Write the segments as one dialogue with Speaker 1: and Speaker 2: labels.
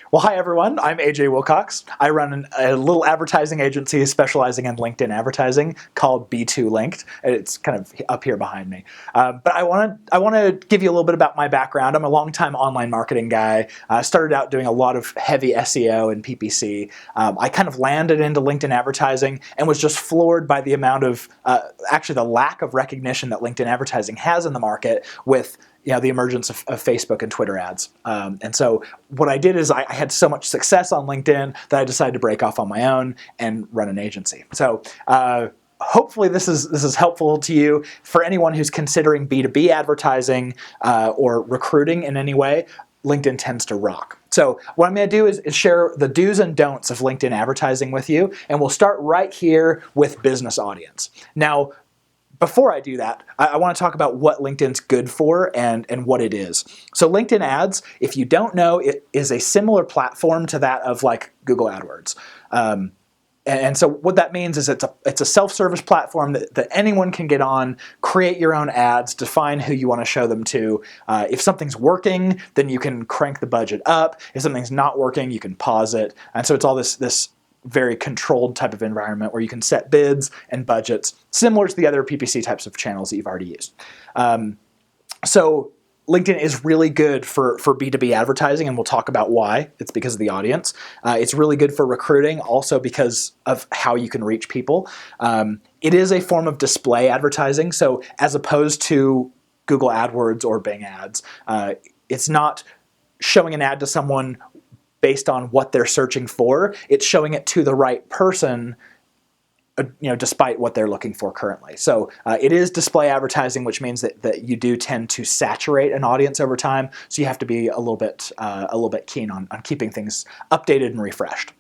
Speaker 1: Well, hi everyone, I'm AJ Wilcox. I run a little advertising agency specializing in LinkedIn advertising called B2 Linked. It's kind of up here behind me. But I want to give you a little bit about my background. I'm a longtime online marketing guy. I started out doing a lot of heavy SEO and PPC. I kind of landed into LinkedIn advertising and was just floored by the amount of, actually the lack of recognition that LinkedIn advertising has in the market with the emergence of Facebook and Twitter ads. And so what I did is I had so much success on LinkedIn that I decided to break off on my own and run an agency. So hopefully this is helpful to you. For anyone who's considering B2B advertising or recruiting in any way, LinkedIn tends to rock. So what I'm going to do is share the do's and don'ts of LinkedIn advertising with you, and we'll start right here with business audience. Now, before I do that, I want to talk about what LinkedIn's good for and what it is. So LinkedIn ads, if you don't know, it is a similar platform to that of like Google AdWords. And so what that means is it's a self-service platform that anyone can get on, create your own ads, define who you want to show them to. If something's working, then you can crank the budget up. If something's not working, you can pause it. And so it's all this very controlled type of environment where you can set bids and budgets, similar to the other PPC types of channels that you've already used. So LinkedIn is really good for B2B advertising, and we'll talk about why. It's because of the audience. It's really good for recruiting, also because of how you can reach people. It is a form of display advertising, so as opposed to Google AdWords or Bing ads, it's not showing an ad to someone based on what they're searching for. It's showing it to the right person, despite what they're looking for currently. So it is display advertising, which means that you do tend to saturate an audience over time. So you have to be a little bit keen on keeping things updated and refreshed.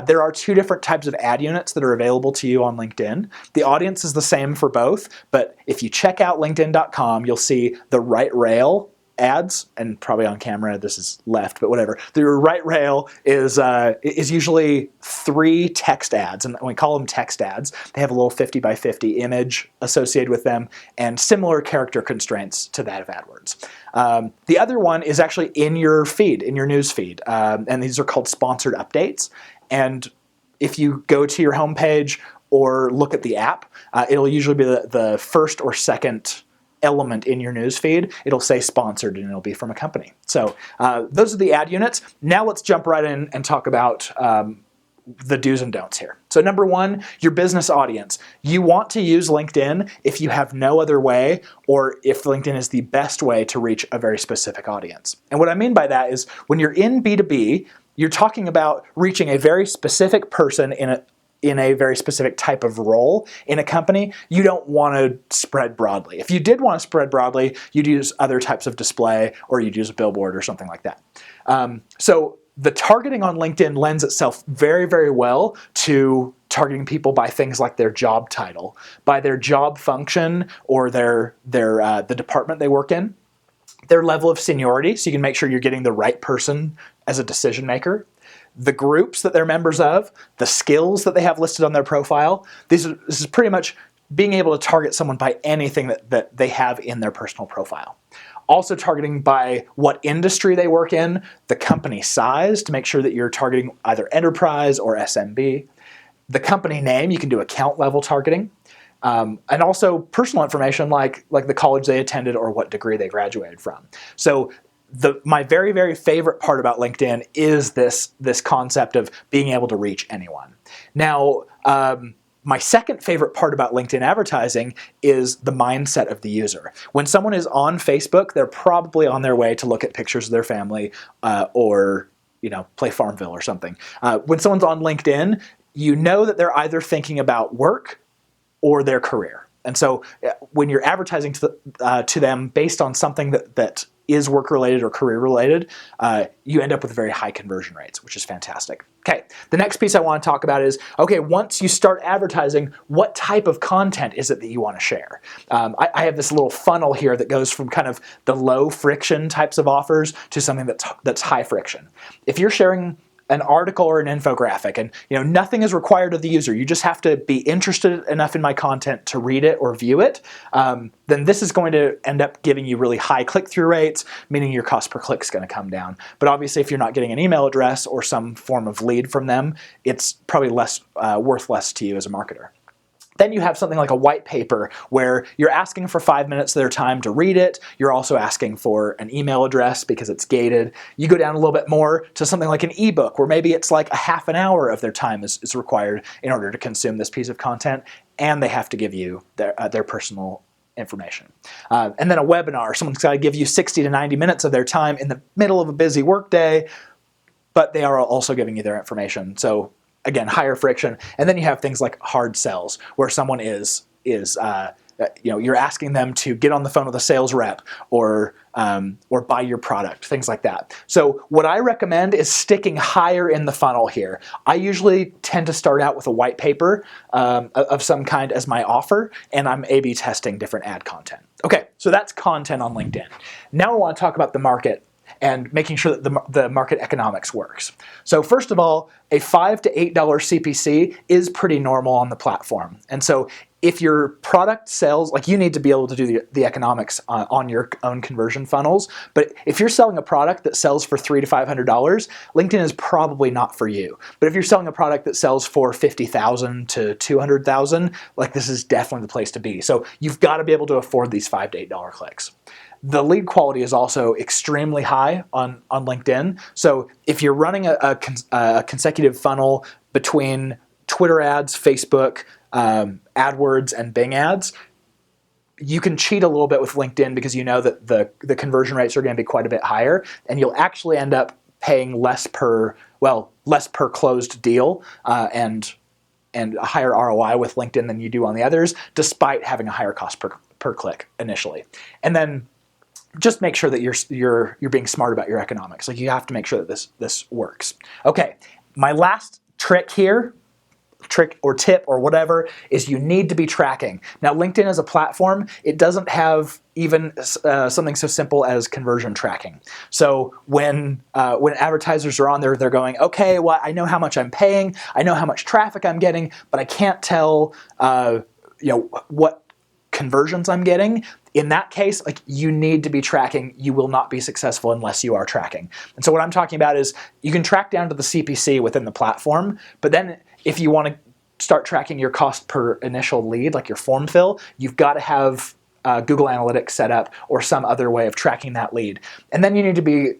Speaker 1: There are two different types of ad units that are available to you on LinkedIn. The audience is the same for both, but if you check out LinkedIn.com, you'll see the right rail ads, and probably on camera this is left, but whatever. The right rail is usually 3 text ads, and we call them text ads. They have a little 50 by 50 image associated with them and similar character constraints to that of AdWords. The other one is actually in your feed, in your news feed, and these are called sponsored updates. And if you go to your homepage or look at the app, it'll usually be the first or second element in your newsfeed. It'll say sponsored and it'll be from a company. So those are the ad units. Now let's jump right in and talk about the do's and don'ts here. So number one, your business audience. You want to use LinkedIn if you have no other way, or if LinkedIn is the best way to reach a very specific audience. And what I mean by that is when you're in B2B, you're talking about reaching a very specific person in a very specific type of role in a company. You don't want to spread broadly. If you did want to spread broadly, you'd use other types of display, or you'd use a billboard or something like that. So the targeting on LinkedIn lends itself very, very well to targeting people by things like their job title, by their job function, or the department they work in, their level of seniority, so you can make sure you're getting the right person as a decision maker, the groups that they're members of, the skills that they have listed on their profile. This is pretty much being able to target someone by anything that they have in their personal profile. Also targeting by what industry they work in, the company size, to make sure that you're targeting either enterprise or SMB. The company name, you can do account level targeting. And also personal information like the college they attended or what degree they graduated from. So my very, very favorite part about LinkedIn is this concept of being able to reach anyone. Now, my second favorite part about LinkedIn advertising is the mindset of the user. When someone is on Facebook, they're probably on their way to look at pictures of their family or play Farmville or something. When someone's on LinkedIn, you know that they're either thinking about work or their career. And so when you're advertising to them based on something that is work-related or career-related, you end up with very high conversion rates, which is fantastic. Okay, the next piece I want to talk about is, okay, once you start advertising, what type of content is it that you want to share? I have this little funnel here that goes from kind of the low-friction types of offers to something that's high friction. If you're sharing an article or an infographic, and nothing is required of the user. You just have to be interested enough in my content to read it or view it. Then this is going to end up giving you really high click-through rates, meaning your cost per click is going to come down. But obviously, if you're not getting an email address or some form of lead from them, it's probably worth less to you as a marketer. Then you have something like a white paper where you're asking for 5 minutes of their time to read it. You're also asking for an email address because it's gated. You go down a little bit more to something like an ebook where maybe it's like a half an hour of their time is required in order to consume this piece of content, and they have to give you their personal information. And then a webinar, someone's got to give you 60 to 90 minutes of their time in the middle of a busy workday, but they are also giving you their information. So again, higher friction. And then you have things like hard sells, where someone you're asking them to get on the phone with a sales rep or buy your product, things like that. So what I recommend is sticking higher in the funnel here. I usually tend to start out with a white paper of some kind as my offer, and I'm A/B testing different ad content. Okay, so that's content on LinkedIn. Now I want to talk about the market and making sure that the market economics works. So first of all, a $5 to $8 CPC is pretty normal on the platform. And so if your product sells, like, you need to be able to do the economics on your own conversion funnels. But if you're selling a product that sells for $300 to $500, LinkedIn is probably not for you. But if you're selling a product that sells for $50,000 to $200,000, like, this is definitely the place to be. So you've got to be able to afford these $5 to $8 clicks. The lead quality is also extremely high on LinkedIn. So if you're running a consecutive funnel between Twitter ads, Facebook, AdWords, and Bing ads, you can cheat a little bit with LinkedIn because you know that the conversion rates are going to be quite a bit higher, and you'll actually end up paying less per closed deal and a higher ROI with LinkedIn than you do on the others, despite having a higher cost per click initially. And then just make sure that you're being smart about your economics. Like, you have to make sure that this works. Okay, my last trick or tip or whatever is you need to be tracking. Now, LinkedIn as a platform, it doesn't have even something so simple as conversion tracking. So when advertisers are on there, they're going, okay, well, I know how much I'm paying, I know how much traffic I'm getting, but I can't tell what conversions I'm getting. In that case, like, you need to be tracking. You will not be successful unless you are tracking. And so what I'm talking about is you can track down to the CPC within the platform, but then if you want to start tracking your cost per initial lead, like your form fill, you've got to have Google Analytics set up or some other way of tracking that lead. And then you need to be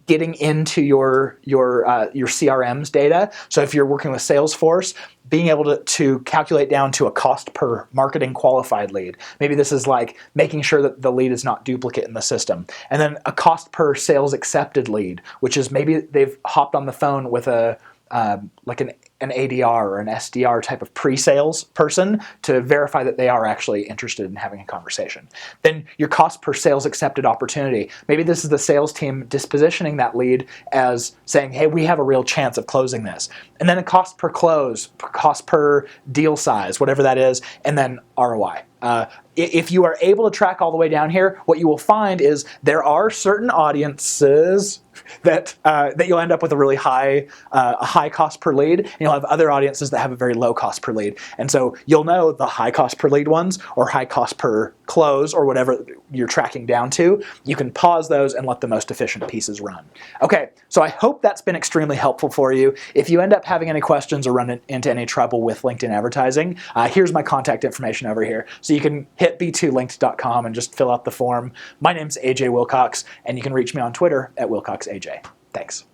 Speaker 1: getting into your CRM's data. So if you're working with Salesforce, being able to calculate down to a cost per marketing qualified lead. Maybe this is like making sure that the lead is not duplicate in the system. And then a cost per sales accepted lead, which is maybe they've hopped on the phone with like an ADR or an SDR type of pre-sales person to verify that they are actually interested in having a conversation. Then your cost per sales accepted opportunity. Maybe this is the sales team dispositioning that lead as saying, hey, we have a real chance of closing this. And then a cost per close, cost per deal size, whatever that is, and then ROI. If you are able to track all the way down here, what you will find is there are certain audiences that you'll end up with a really high cost per lead, and you'll have other audiences that have a very low cost per lead. And so you'll know the high cost per lead ones or high cost per close or whatever you're tracking down to. You can pause those and let the most efficient pieces run. Okay, so I hope that's been extremely helpful for you. If you end up having any questions or run into any trouble with LinkedIn advertising, here's my contact information over here. So you can hit b2linked.com and just fill out the form. My name's AJ Wilcox, and you can reach me on Twitter at WilcoxAJ. Thanks.